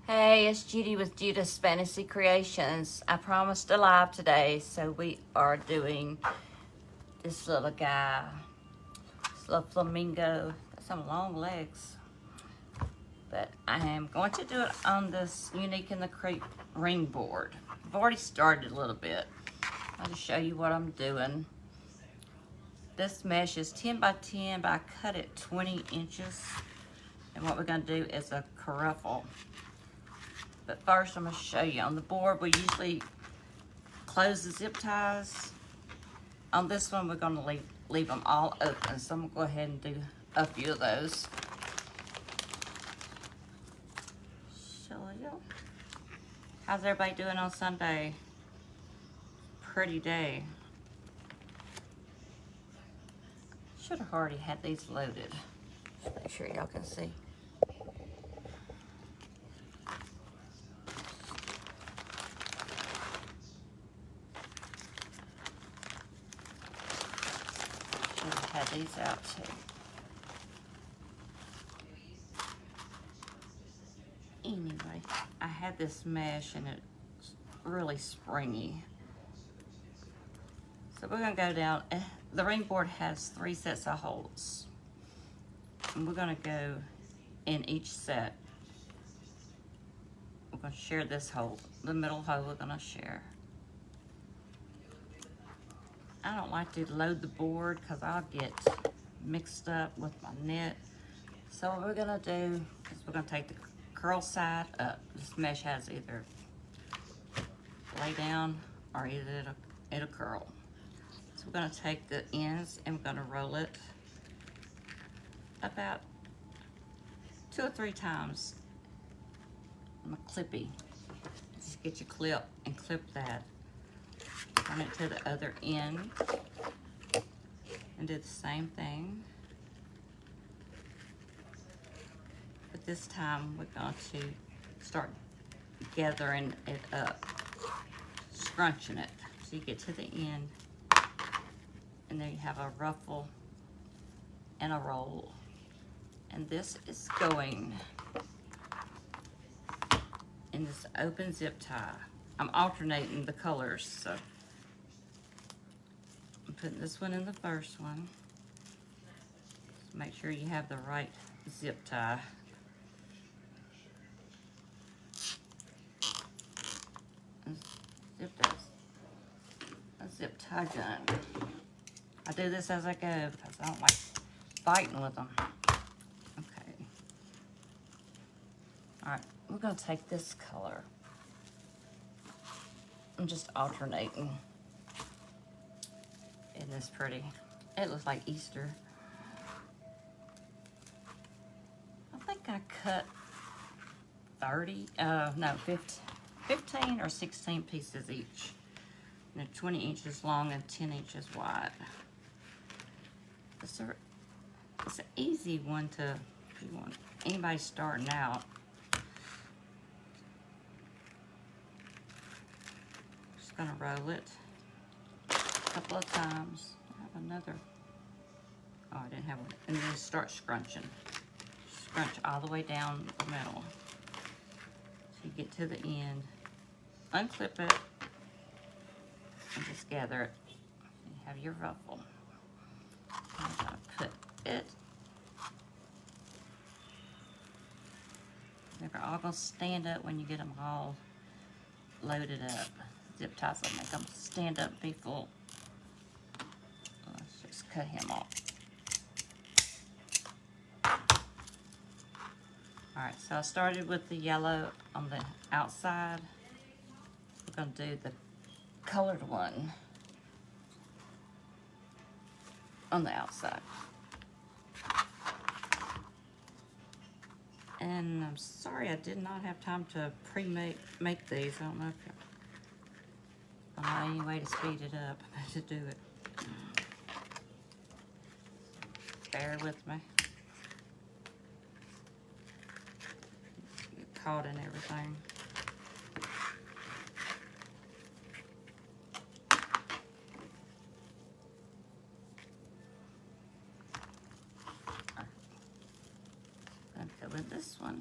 Hey, it's Judy with Judith's Fantasy Creations. I promised a live today, so we are doing this little guy, this little flamingo. Got some long legs, but I am going to do it on this Unique in the Creep ring board. I've already started a little bit. I'll just show you what I'm doing. This mesh is 10 by 10, but I cut it 20 inches. And what we're going to do is a ruffle. But first, I'm going to show you. On the board, we usually close the zip ties. On this one, we're going to leave them all open. So I'm going to go ahead and do a few of those. Show you. How's everybody doing on Sunday? Pretty day. Should have already had these loaded. Just make sure y'all can see. Had these out too. Anyway, I had this mesh and it's really springy. So we're gonna go down. The ring board has 3 sets of holes. And we're gonna go in each set. We're gonna share this hole. The middle hole we're gonna share. I don't like to load the board because I'll get mixed up with my knit. So what we're gonna do is we're gonna take the curl side up. This mesh has either lay down or either it'll curl. So we're gonna take the ends and we're gonna roll it about 2 or 3 times. I'm a clippy. Just get your clip and clip that. Turn it to the other end and do the same thing. But this time we're going to start gathering it up, scrunching it. So you get to the end and there you have a ruffle and a roll. And this is going in this open zip tie. I'm alternating the colors, so I'm putting this one in the first one. So make sure you have the right zip tie. A zip tie gun. I do this as I go because I don't like fighting with them. Okay. All right, we're gonna take this color. I'm just alternating. Isn't this pretty? It looks like Easter. I think I cut 15 or 16 pieces each. And they're 20 inches long and 10 inches wide. It's an easy one to, if you want anybody starting out. Just gonna roll it a couple of times. I have another. Oh, I didn't have one. And then start scrunching. Scrunch all the way down the middle. So you get to the end, unclip it, and just gather it. You have your ruffle. I'm gonna put it. They're all gonna stand up when you get them all loaded up. Zip ties will make them stand up and be full. Let's just cut him off. All right, so I started with the yellow on the outside. We're gonna do the colored one on the outside. And I'm sorry I did not have time to make these. I don't know if I don't know any way to speed it up to do it. Bear with me. Get caught in everything. Go with this one.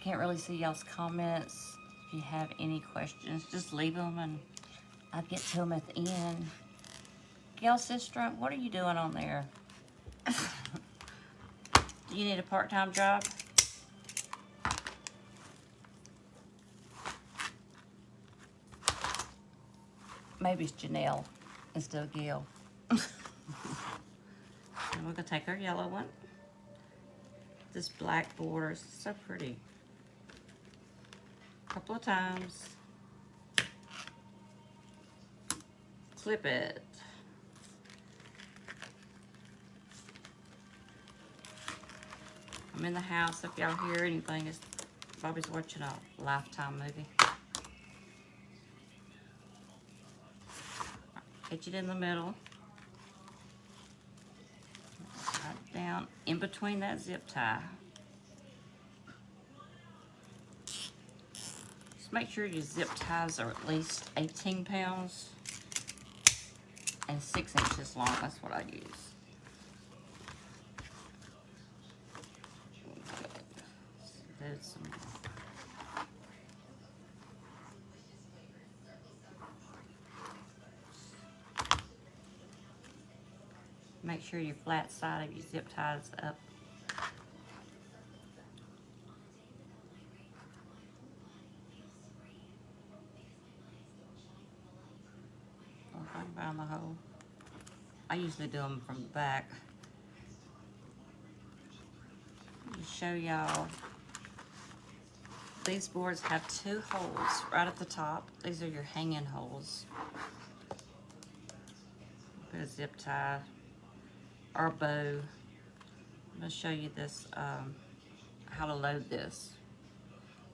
can't really see y'all's comments. If you have any questions, just leave them and I'll get to them at the end. Gail Sister, what are you doing on there? Do you need a part-time job? Maybe it's Janelle instead of Gail. And we're gonna take our yellow one. This black border is so pretty. A couple of times. Clip it. I'm in the house. If y'all hear anything, it's Bobby's watching a Lifetime movie. Catch it in the middle. Right down in between that zip tie. Just make sure your zip ties are at least 18 pounds and 6 inches long. That's what I use. There's some. Make sure your flat side of your zip tie is up. Around the hole. I usually do them from the back. Let me show y'all. These boards have 2 holes right at the top. These are your hanging holes. Put a zip tie or a bow. I'm going to show you this, how to load this.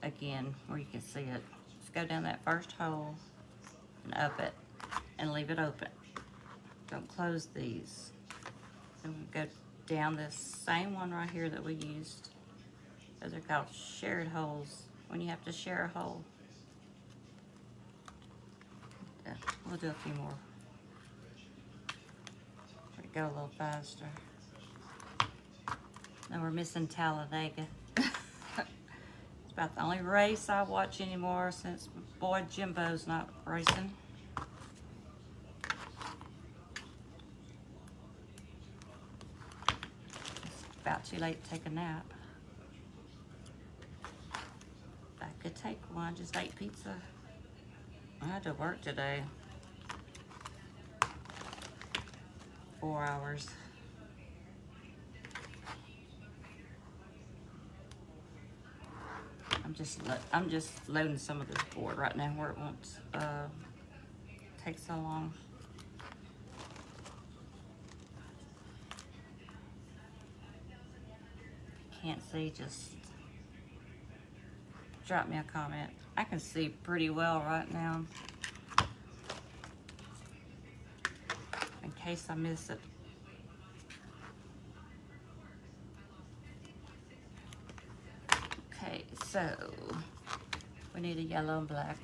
Again, where you can see it. Just go down that first hole and up it and leave it open. Don't close these. And we go down this same one right here that we used. Those are called shared holes. When you have to share a hole. Yeah, we'll do a few more. Go a little faster. Now we're missing Talladega. It's about the only race I watch anymore since my boy Jimbo's not racing. It's about too late to take a nap. I could take one, just ate pizza. I had to work today. 4 hours. I'm just loading some of this board right now where it won't take so long. Can't see, just drop me a comment. I can see pretty well right now. In case I miss it. Okay, so we need a yellow and black.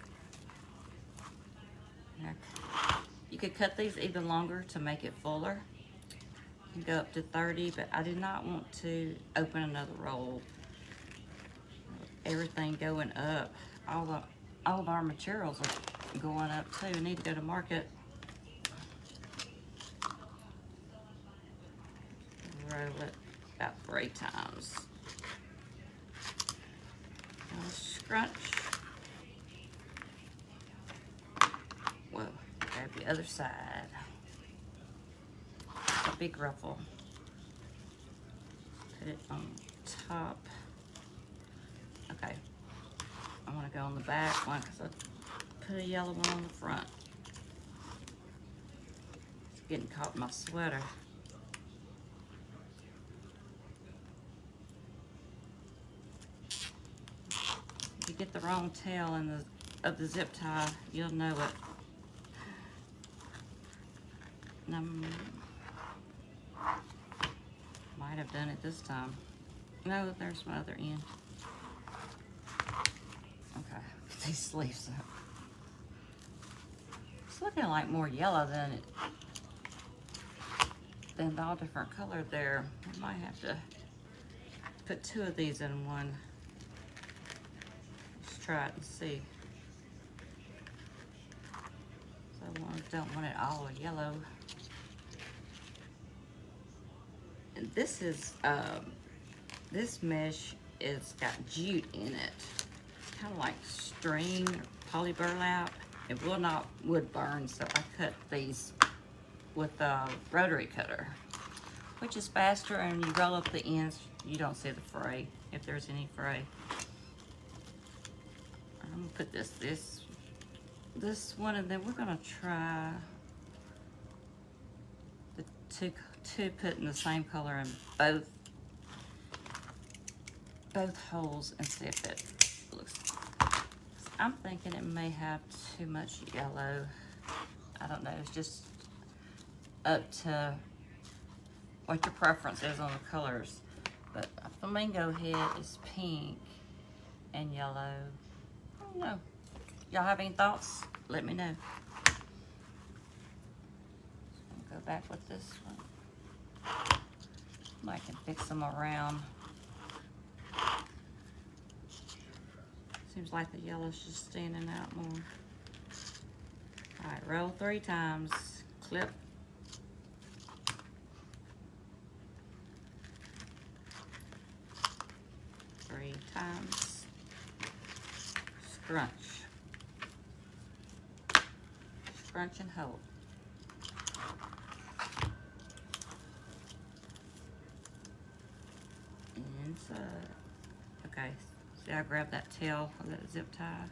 You could cut these even longer to make it fuller. You can go up to 30, but I did not want to open another roll. Everything going up. All of our materials are going up too. I need to go to market. Roll it about 3 times. Scrunch. Whoa, grab the other side. A big ruffle. Put it on top. Okay. I want to go on the back one because I put a yellow one on the front. It's getting caught in my sweater. If you get the wrong tail of the zip tie, you'll know it. And might have done it this time. No, there's my other end. Okay, get these sleeves up. It's looking like more yellow than all different color there. I might have to put 2 of these in one. try it and see. So I don't want it all yellow. And this is, this mesh is got jute in it. It's kind of like string or poly burlap. It will not wood burn, so I cut these with a rotary cutter, which is faster, and you roll up the ends, you don't see the fray, if there's any fray. I'm gonna put this one, and then we're gonna try the two putting the same color in both holes and see if it looks. I'm thinking it may have too much yellow. I don't know, it's just up to what your preference is on the colors. But a flamingo head is pink and yellow. I don't know. Y'all have any thoughts? Let me know. I'll go back with this one. I can fix them around. Seems like the yellow's just standing out more. All right, roll 3 times. Clip. Three times. Scrunch. Scrunch and hold. Inside. Okay, see, I grabbed that tail of that zip tie.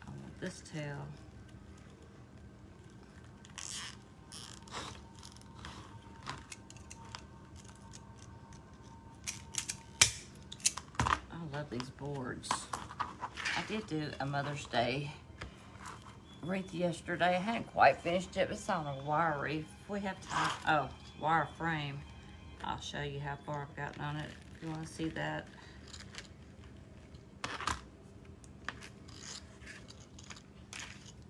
I want this tail. I love these boards. I did do a Mother's Day wreath yesterday. I hadn't quite finished it, but it's on a wire wreath. We have time. Oh, wire frame. I'll show you how far I've gotten on it if you want to see that.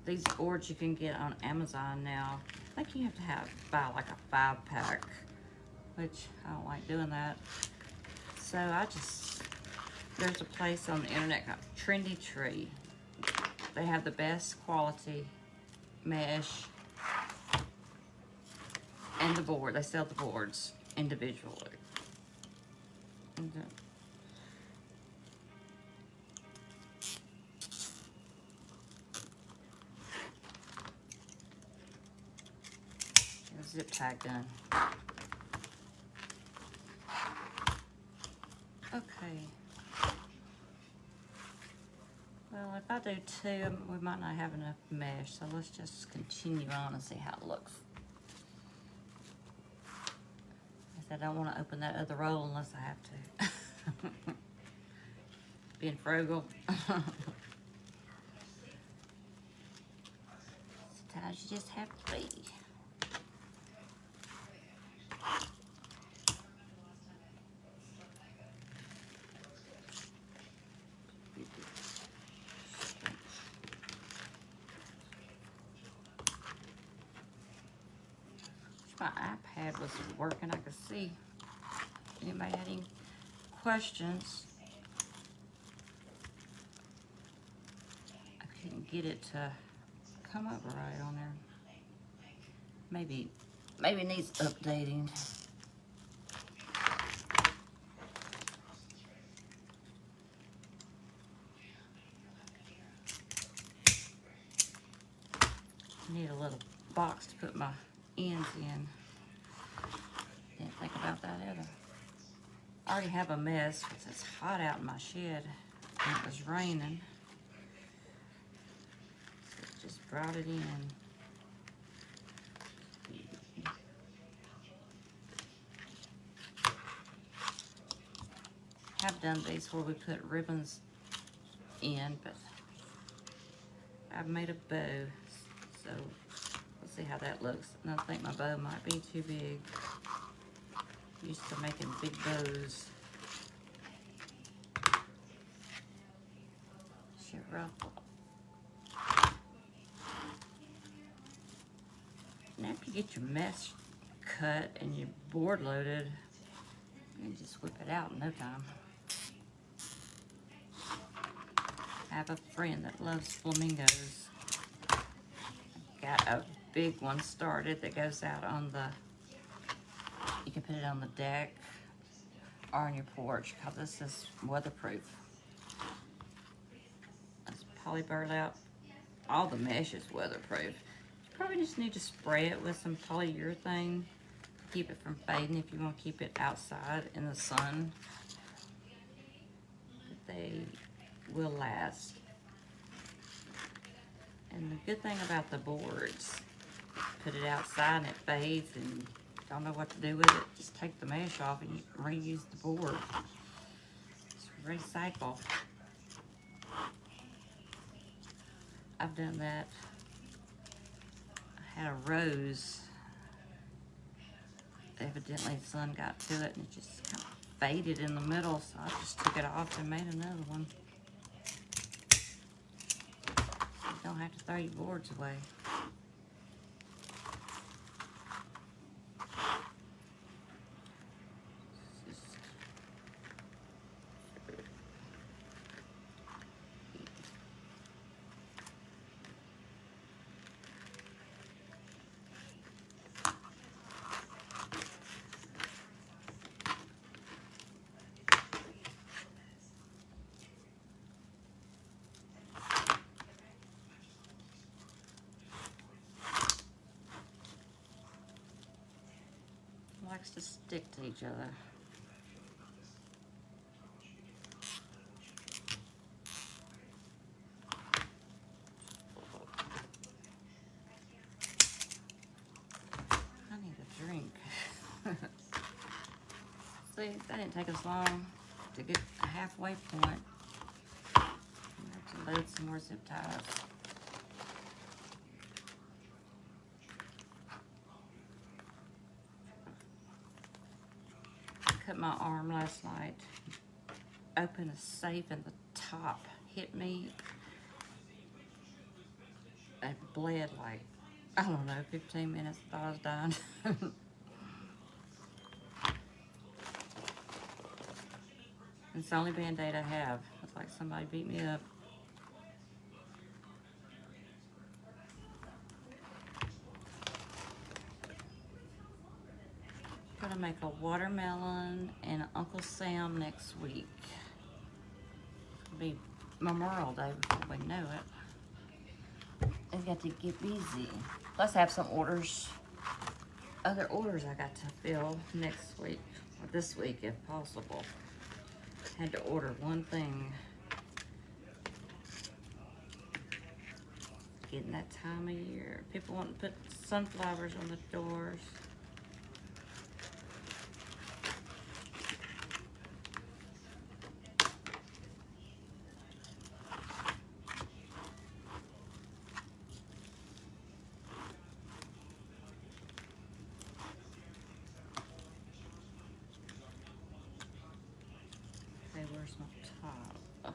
These boards you can get on Amazon now. I think you have to buy like a 5-pack, which I don't like doing that. So there's a place on the internet called Trendy Tree. They have the best quality mesh and the board. They sell the boards individually. And zip tie gun. Okay. Well, if I do 2, we might not have enough mesh, so let's just continue on and see how it looks. I said I don't want to open that other roll unless I have to. Being frugal. Sometimes you just have to be. My iPad was working, I could see. Anybody had any questions? I couldn't get it to come up right on there. Maybe it needs updating. Need a little box to put my ends in. Didn't think about that either. I already have a mess because it's hot out in my shed and it was raining. So just brought it in. I've done these where we put ribbons in, but I've made a bow, so we'll see how that looks. And I think my bow might be too big. I'm used to making big bows. Should ruffle. Now after you get your mesh cut and your board loaded, you can just whip it out in no time. have a friend that loves flamingos. Got a big one started that goes out on the, you can put it on the deck or on your porch, because this is weatherproof. It's poly burlap. All the mesh is weatherproof. You probably just need to spray it with some polyurethane. Keep it from fading if you want to keep it outside in the sun. But they will last. And the good thing about the boards, put it outside and it fades and don't know what to do with it, just take the mesh off and you can reuse the board. Just recycle. I've done that. I had a rose. Evidently the sun got to it and it just kind of faded in the middle, so I just took it off and made another one. You don't have to throw your boards away. Likes to stick to each other. I need a drink. See, that didn't take us long to get a halfway point. I have to load some more zip ties. Cut my arm last night. Opened a safe and the top hit me. I bled like, I don't know, 15 minutes. Thought I was dying. It's the only Band-Aid I have. It's like somebody beat me up. Gonna make a watermelon and Uncle Sam next week. It'll be Memorial Day before we know it. I've got to get busy. Plus I have some orders, other orders I got to fill next week, or this week if possible. Had to order one thing. Getting that time of year. People want to put sunflowers on the doors. Where's my top?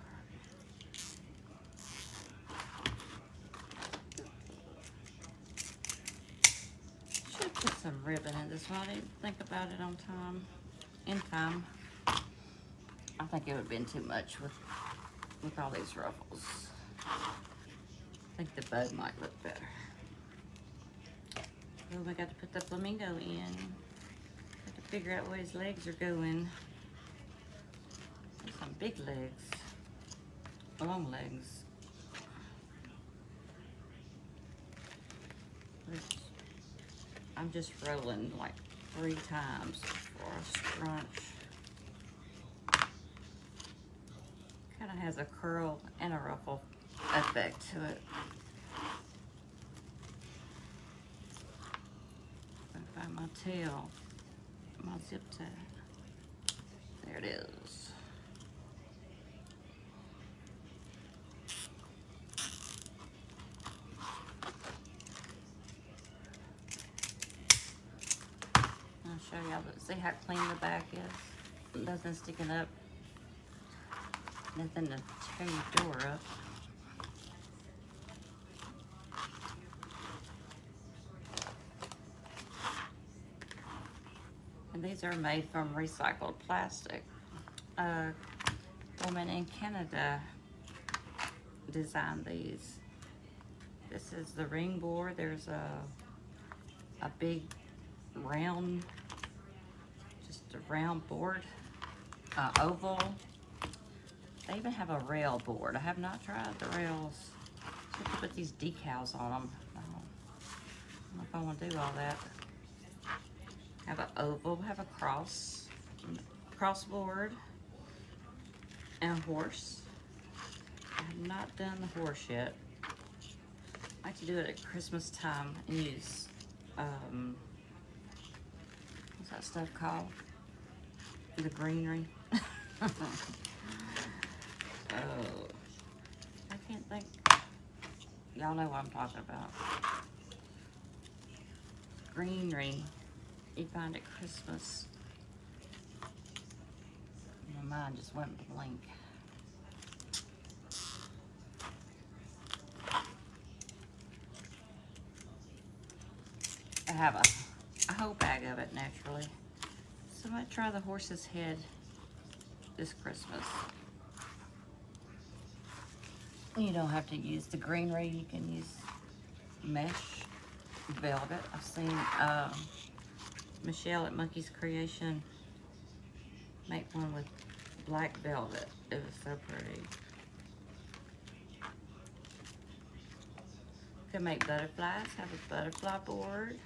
Should put some ribbon in this one. I didn't think about it on time. In time. I think it would have been too much with all these ruffles. I think the bow might look better. Oh, I got to put the flamingo in. Got to figure out where his legs are going. Some big legs, long legs. I'm just rolling like 3 times before I scrunch. Kind of has a curl and a ruffle effect to it. Find my tail, my zip tie. There it is. I'll show y'all, see how clean the back is? Nothing sticking up. Nothing to tear your door up. And these are made from recycled plastic. A woman in Canada design these. This is the ring board. There's a big round, just a round board, oval. They even have a rail board. I have not tried the rails. So I have to put these decals on them. I don't know if I want to do all that. Have an oval, have a cross board, and a horse. I have not done the horse yet. I like to do it at Christmas time and use, what's that stuff called? The greenery. Oh, I can't think. Y'all know what I'm talking about. Greenery you find at Christmas. My mind just went blank. I have a whole bag of it naturally. So I might try the horse's head this Christmas. You don't have to use the greenery, you can use mesh velvet. I've seen Michelle at Monkey's Creation make one with black velvet. It was so pretty. You can make butterflies, have a butterfly board,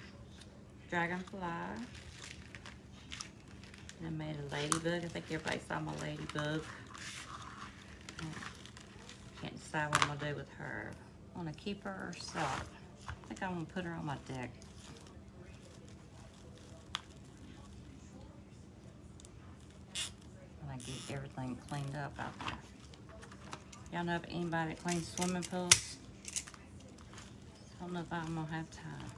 dragonfly. And I made a ladybug. I think everybody saw my ladybug. Can't decide what I'm gonna do with her. I wanna keep her or sell her. I think I'm gonna put her on my deck. When I get everything cleaned up out there. Y'all know of anybody that cleans swimming pools? I don't know if I'm gonna have time.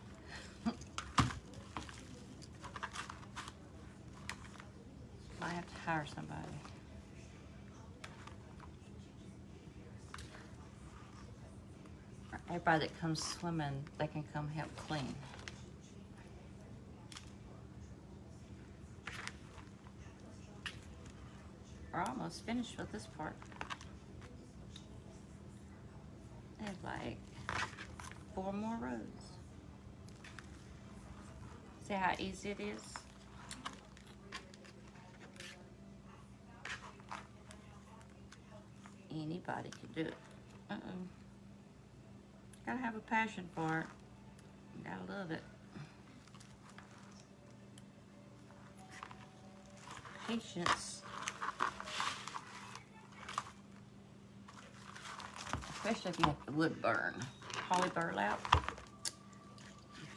I have to hire somebody. Everybody that comes swimming, they can come help clean. We're almost finished with this part. There's like 4 more rows. See how easy it is? Anybody can do it. Gotta have a passion for it. Gotta love it. Patience. Especially if you have to wood burn. Holly burlap.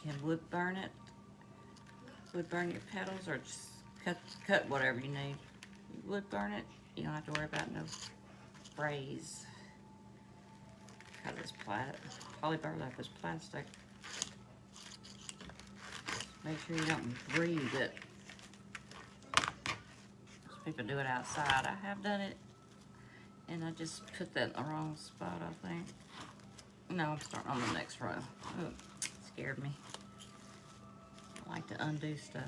You can wood burn it. Wood burn your petals or just cut whatever you need. You wood burn it. You don't have to worry about no sprays. Because it's poly burlap is plastic. Make sure you don't breathe it. Most people do it outside. I have done it, and I just put that in the wrong spot, I think. No, I'm starting on the next row. Oh, scared me. I like to undo stuff.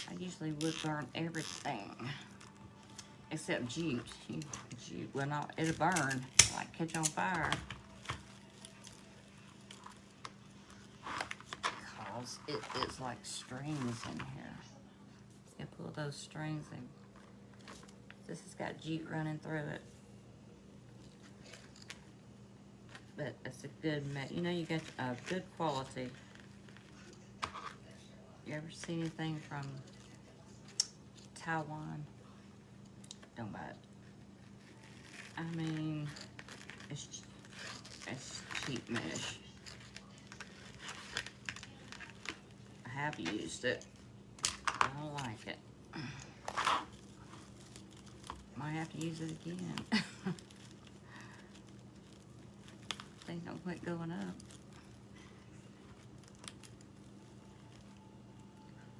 I usually would burn everything except jute. Jute will not, it'll burn, like catch on fire. Because it is like strings in here. You pull those strings and this has got jute running through it. But it's a good, you know, you get a good quality. You ever see anything from Taiwan? Don't buy it. I mean, it's cheap mesh. I have used it. I don't like it. Might have to use it again. Things don't quit going up.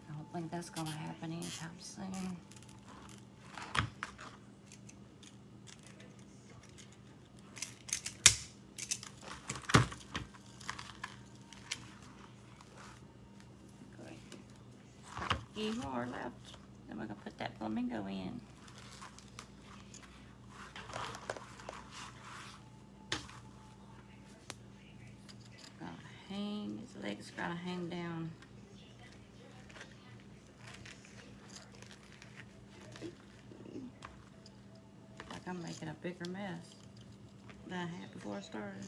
I don't think that's gonna happen anytime soon. Okay. A few more left. we're gonna put that flamingo in. Gonna hang, his legs gonna hang down. Like I'm making a bigger mess than I had before I started.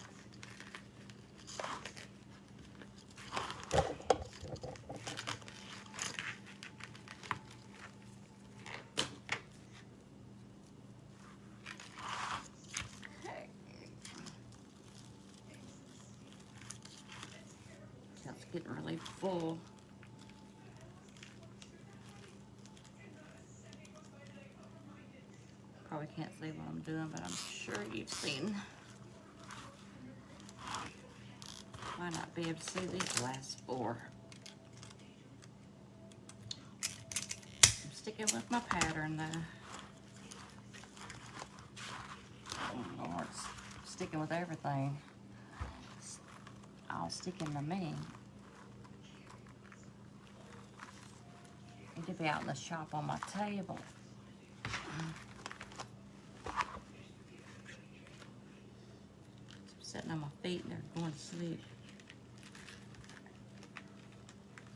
It's getting really full. Probably can't see what I'm doing, but I'm sure you've seen. Might not be able to see these last four. I'm sticking with my pattern though. Oh Lord, sticking with everything. I'll stick in the me. Need to be out in the shop on my table. Sitting on my feet and they're going to sleep.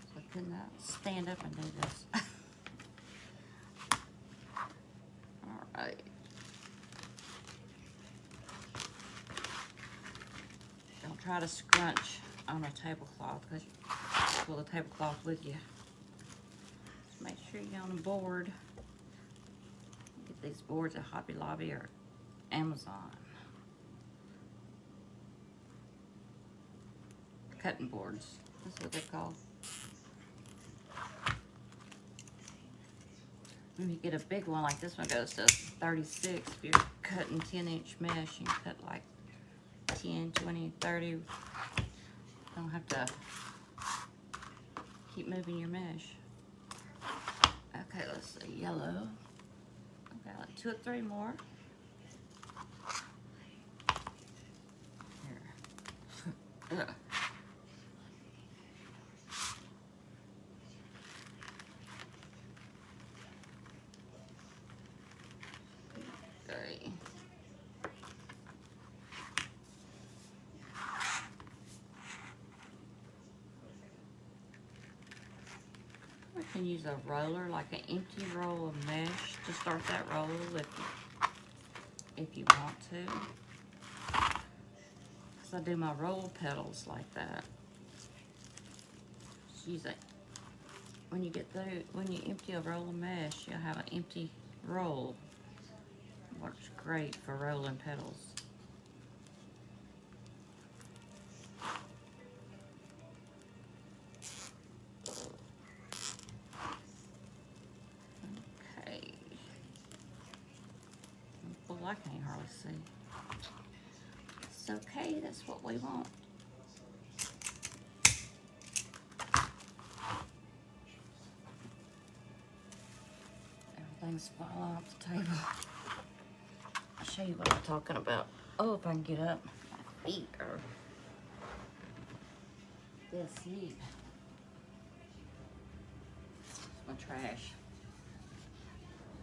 So I could not stand up and do this. Alright. Don't try to scrunch on a tablecloth because you pull the tablecloth with you. Just make sure you're on a board. Get these boards at Hobby Lobby or Amazon. Cutting boards, that's what they're called. When you get a big one like this one goes to 36, if you're cutting 10-inch mesh, you can cut like 10, 20, 30. Don't have to keep moving your mesh. Okay, let's see, yellow. Okay, like 2 or 3 more. Here. Ugh. We can use a roller, like an empty roll of mesh to start that roll if you want to. Because I do my roll petals like that. Just use it. When you get through, when you empty a roll of mesh, you'll have an empty roll. Works great for rolling petals. Okay. Well, I can't hardly see. It's okay, that's what we want. Everything's falling off the table. I'll show you what I'm talking about. Oh, if I can get up. My feet are this deep. My trash.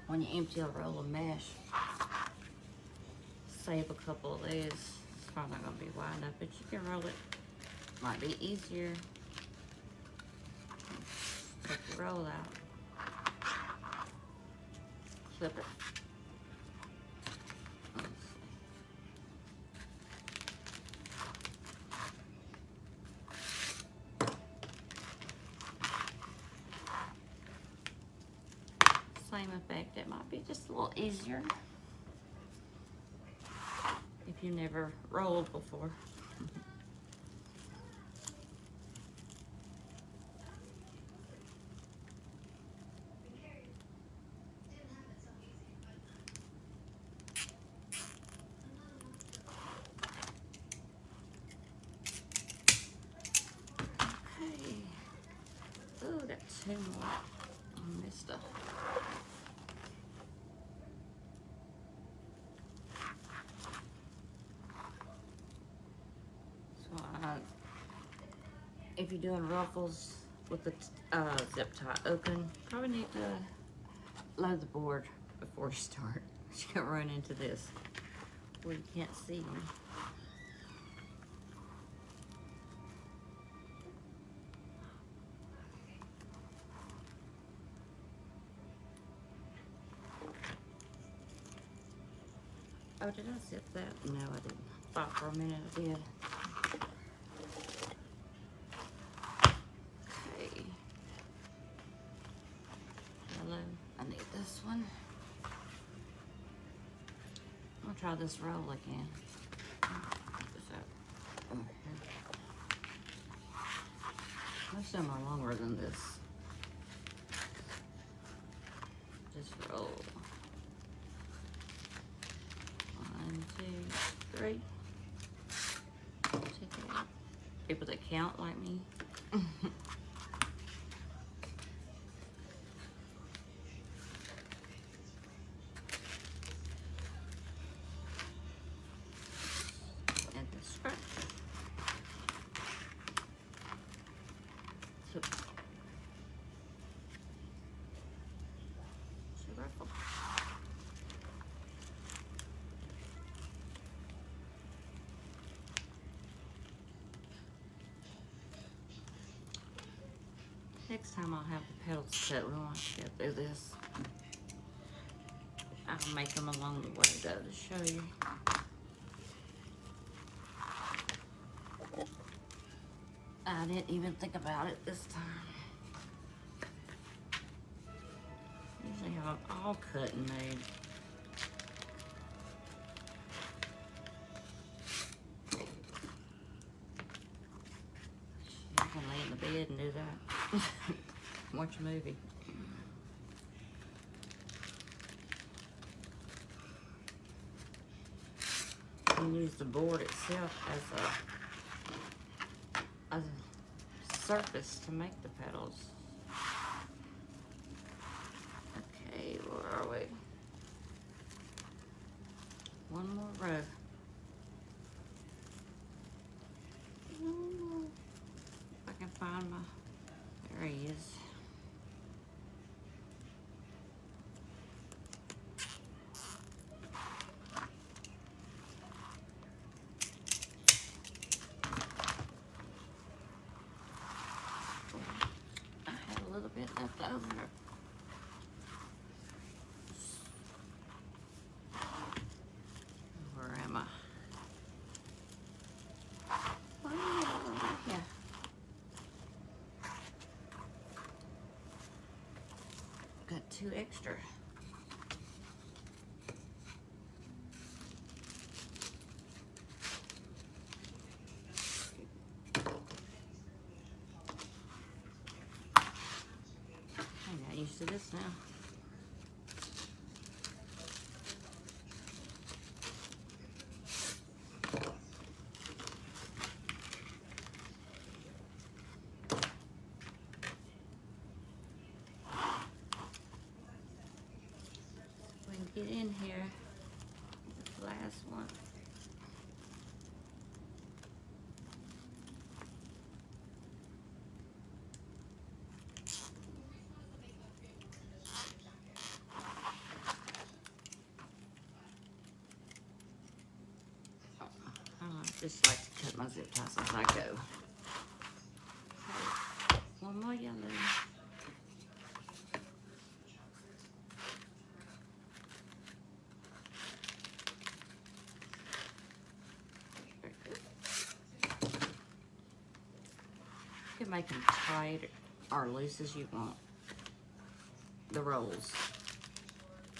When you empty a roll of mesh, save a couple of these. It's probably not going to be wide enough, but you can roll it. Might be easier. Take the roll out. Flip it. Same effect. It might be just a little easier if you never rolled before. Okay. Oh, that's 2 more. I missed a. If you're doing ruffles with the zip tie open, probably need to load the board before you start. You're gonna run into this where you can't see me. Oh, did I zip that? No, I didn't. Thought for a minute I did. Okay. Hello. I need this one. I'm gonna try this roll again. Most of them are longer than this. Just roll. 1, 2, 3. Check it out. People that count like me. And the scratch. So, ruffle. Next time I'll have the petals cut. We want to get through this. I'll make them along the way though to show you. I didn't even think about it this time. Usually have them all cut and made. I can lay in the bed and do that. Watch a movie. You can use the board itself as a surface to make the petals. Okay, where are we? One more row. If I can find my, there he is. Bit left over. Where am I? Oh, yeah. Got 2 extra. Used to this now. We can get in here. The last one. I just like to cut my zip ties as I go. Okay. One more yellow. You can make them tight or loose as you want. The rolls.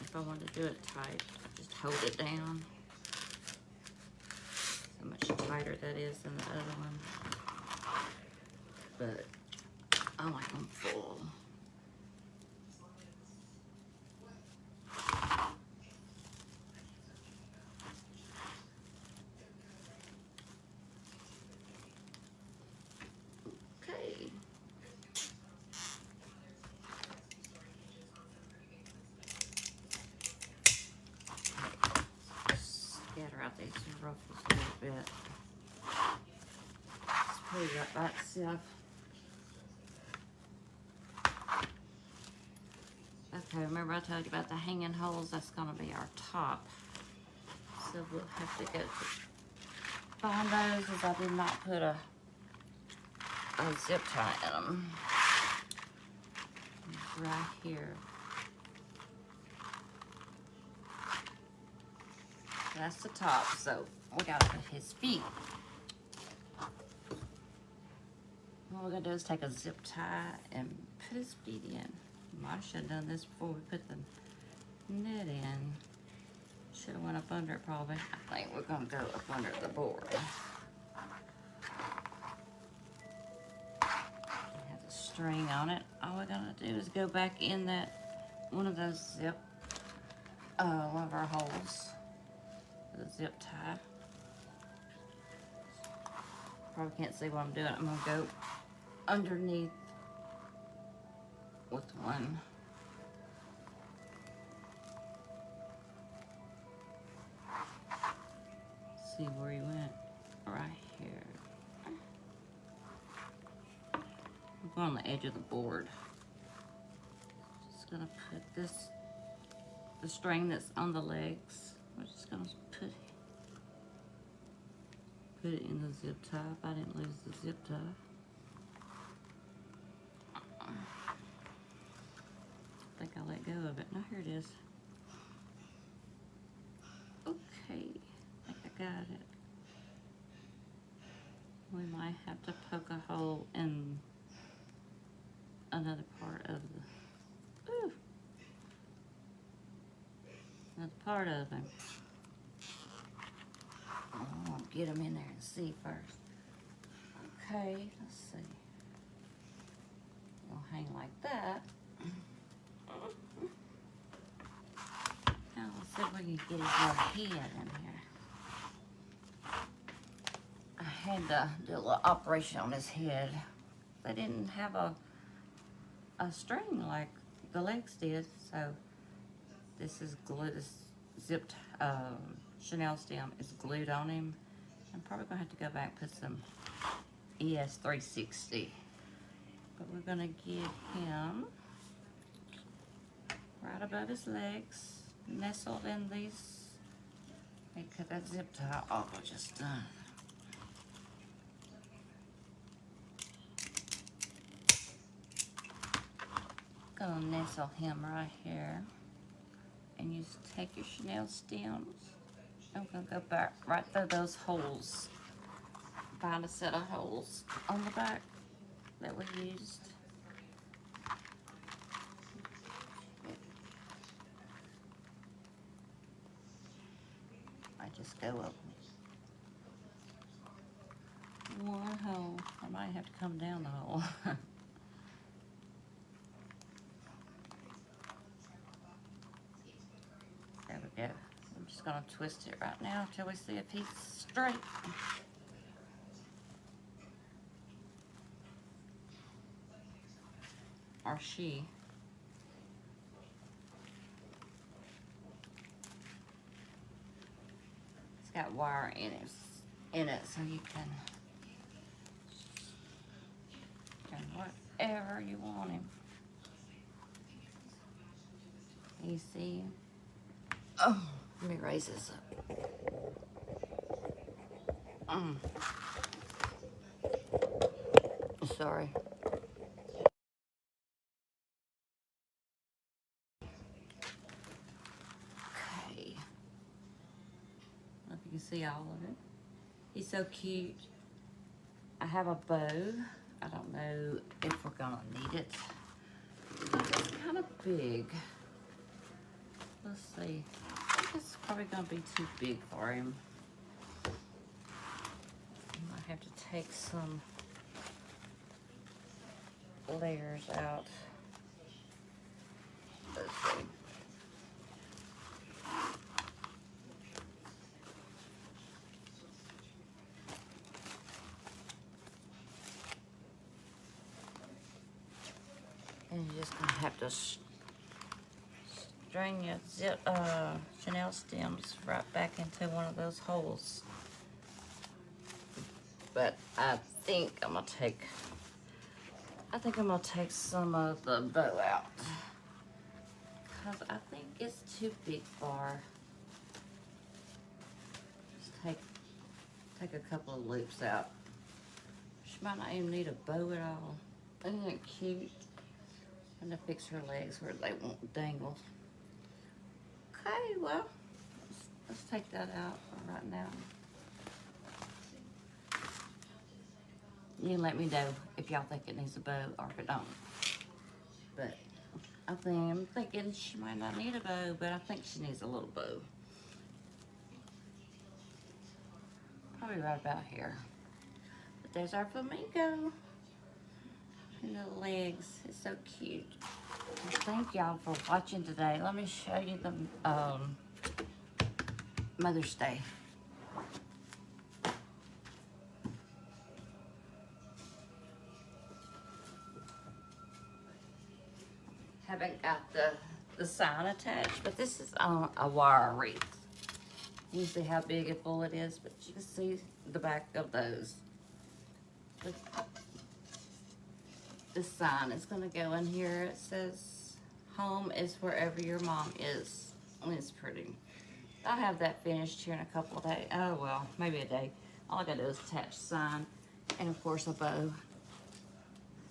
If I want to do it tight, I just hold it down. Much tighter that is than the other one, but I like them full. Okay. Scatter out these ruffles a little bit. Just put it up by itself. Okay, Okay, remember I told you about the hanging holes? That's gonna be our top. So we'll have to go find those, as I did not put a zip tie in them. Right here. That's the top, so we gotta put his feet. What we're gonna do is take a zip tie and put his feet in. I should have done this before we put the net in. Should have went up under it probably. I think we're gonna go up under the board. It has a string on it. All we're gonna do is go back in that one of those one of our holes. The zip tie. Probably can't see what I'm doing. I'm gonna go underneath with one. See where he went. Right here. I'm going on the edge of the board. Just gonna put the string that's on the legs. We're just gonna put it in the zip tie. If I didn't lose the zip tie. I think I let go of it. No, here it is. Okay, I think I got it. We might have to poke a hole in another part of the, another part of him. I'll get him in there and see first. Okay, let's see. It'll hang like that. Now let's see if we can get his little head in here. I had to do a little operation on his head. They didn't have a string like the legs did, so this is glued. This zipped Chanel stem is glued on him. I'm probably gonna have to go back and put some ES 360. But we're gonna get him right above his legs, nestled in these. Let me cut that zip tie off I just done. Gonna nestle him right here. And you just take your Chanel stems. I'm gonna go back right through those holes. Find a set of holes on the back that we used. I just go up one hole. I might have to come down the hole. There we go. I'm just gonna twist it right now until we see if he's straight. Or she. It's got wire in it so you can whatever you want him. You see? Oh, let me raise this up. Sorry. Okay. I don't know if you can see all of it. He's so cute. I have a bow. I don't know if we're gonna need it. It's kind of big. Let's see. I think it's probably gonna be too big for him. I might have to take some layers out. Let's see. And you're just gonna have to string your Chanel stems right back into one of those holes. But I think I'm gonna take some of the bow out. because I think it's too big for her. Just take a couple of loops out. She might not even need a bow at all. Isn't it cute? I'm gonna fix her legs where they won't dangle. Okay, well, let's take that out for right now. You can let me know if y'all think it needs a bow or if it don't. But I'm thinking she might not need a bow, but I think she needs a little bow. Probably right about here. But there's our flamingo. And the legs. It's so cute. Thank y'all for watching today. Let me show you the Mother's Day. Haven't got the sign attached, but this is on a wire wreath. You can see how big and full it is, but you can see the back of those. This sign is going to go in here. It says, home is wherever your mom is. And it's pretty. I'll have that finished here in a couple of days. Oh, well, maybe a day. All I got to do is attach the sign and, of course, a bow.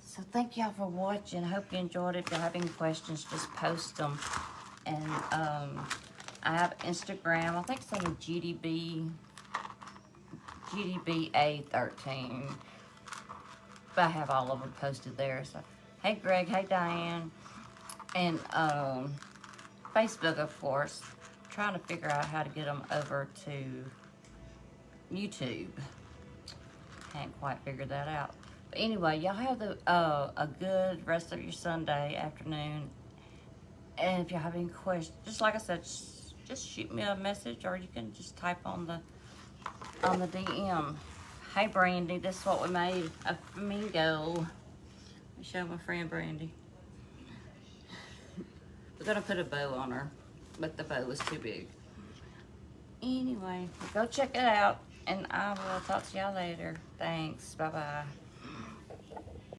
So thank y'all for watching. I hope you enjoyed it. If you have any questions, just post them. And I have Instagram. I think it's under GDBA13. But I have all of them posted there. So, hey Greg, hey Diane. And Facebook, of course. Trying to figure out how to get them over to YouTube. Can't quite figure that out. But anyway, y'all have a good rest of your Sunday afternoon. And if you have any questions, just like I said, just shoot me a message, or you can just type on the DM. Hey Brandy, this is what we made, a flamingo. Let me show my friend Brandy. We're gonna put a bow on her, but the bow was too big. Anyway, go check it out, and I will talk to y'all later. Thanks, bye-bye.